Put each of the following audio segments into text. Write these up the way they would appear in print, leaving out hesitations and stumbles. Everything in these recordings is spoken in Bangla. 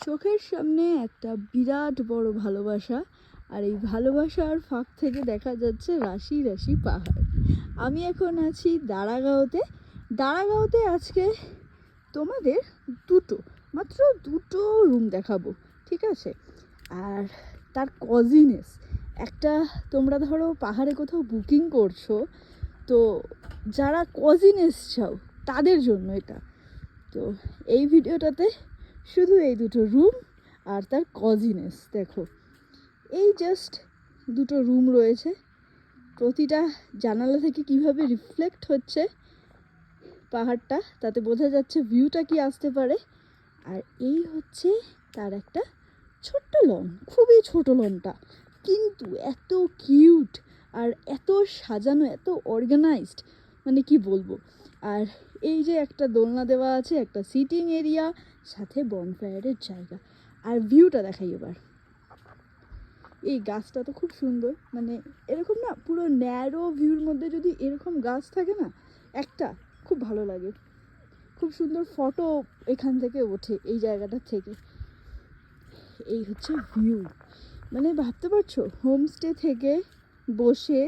চোখের সামনে একটা বিরাট বড় ভালোবাসা, আর এই ভালোবাসার ফাঁক থেকে দেখা যাচ্ছে রাশি রাশি পাহাড়। আমি এখন আছি দাঁড়াগাঁওতে আজকে তোমাদের মাত্র দুটো রুম দেখাবো, ঠিক আছে? আর তার কজিনেস একটা, তোমরা ধরো পাহাড়ে কোথাও বুকিং করছো, তো যারা কজিনেস চাও তাদের জন্য এটা। তো এই ভিডিওটাতে শুধু এই দুটো রুম আর তার কজিনেস দেখো। এই জাস্ট দুটো রুম রয়েছে, প্রতিটা জানালা থেকে কিভাবে রিফ্লেক্ট হচ্ছে পাহাড়টা, তাতে বোঝা যাচ্ছে ভিউটা কি আসতে পারে। আর এই হচ্ছে তার একটা ছোট্ট লন, খুবই ছোট লনটা, কিন্তু এত কিউট আর এত সাজানো, এত অর্গানাইজড, মানে কি বলবো। আর এই যে একটা দোলনা দেওয়া আছে, একটা সিটিং এরিয়া, সাথে বনফায়ারের জায়গা। আর ভিউটা দেখাই এবার। এই গাছটা তো খুব সুন্দর, মানে এরকম না পুরো ন্যারো ভিউর মধ্যে যদি এরকম গাছ থাকে না একটা, খুব ভালো লাগে। খুব সুন্দর ফটো এখান থেকে ওঠে, এই জায়গাটা থেকে। এই হচ্ছে ভিউ, মানে ভাবতে পারছো হোমস্টে থেকে বসে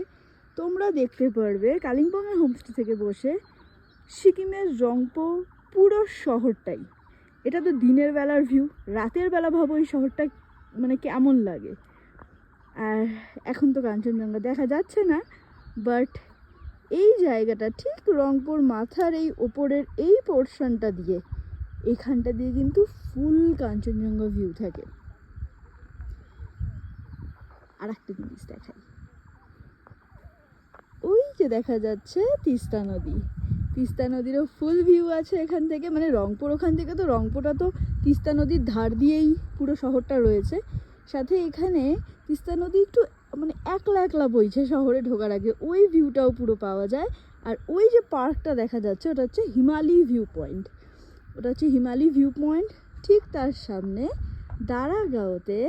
তোমরা দেখতে পারবে, কালিম্পংয়ের হোমস্টে থেকে বসে সিকিমের রংপো পুরো শহরটাই। এটা তো দিনের বেলার ভিউ, রাতের বেলা ভাবো এই শহরটা মানে কেমন লাগে। আর এখন তো কাঞ্চনজঙ্ঘা দেখা যাচ্ছে না, বাট এই জায়গাটা ঠিক রংপুর মাথার এই ওপরের এই পোর্শনটা দিয়ে, এখানটা দিয়ে কিন্তু ফুল কাঞ্চনজঙ্ঘা ভিউ থাকে। আর একটা জিনিস দেখাই, ওই যে দেখা যাচ্ছে তিস্তা নদী। তিস্তা নদীরও ফুল ভিউ আছে এখান থেকে, মানে রংপুর ওখান থেকে, তো রংপুরটা তো তিস্তা নদীর ধার দিয়েই পুরো শহরটা রয়েছে। সাথে এখানে তিস্তা নদী একটু মানে একলা একলা বইছে শহরে ঢোকার আগে, ওই ভিউটাও পুরো পাওয়া যায়। আর ওই যে পার্কটা দেখা যাচ্ছে ওটা হচ্ছে হিমালি ভিউ পয়েন্ট, ঠিক তার সামনে দাঁড়াগাঁওতে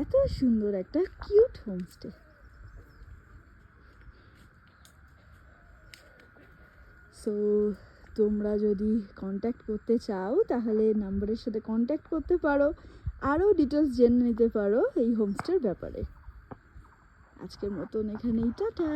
এত সুন্দর একটা কিউট হোমস্টে। সো তোমরা যদি কন্ট্যাক্ট করতে চাও তাহলে নাম্বারের সাথে কন্ট্যাক্ট করতে পারো, আরও ডিটেলস জেনে নিতে পারো এই হোমস্টের ব্যাপারে। আজকের মতন এখানেই টাটা।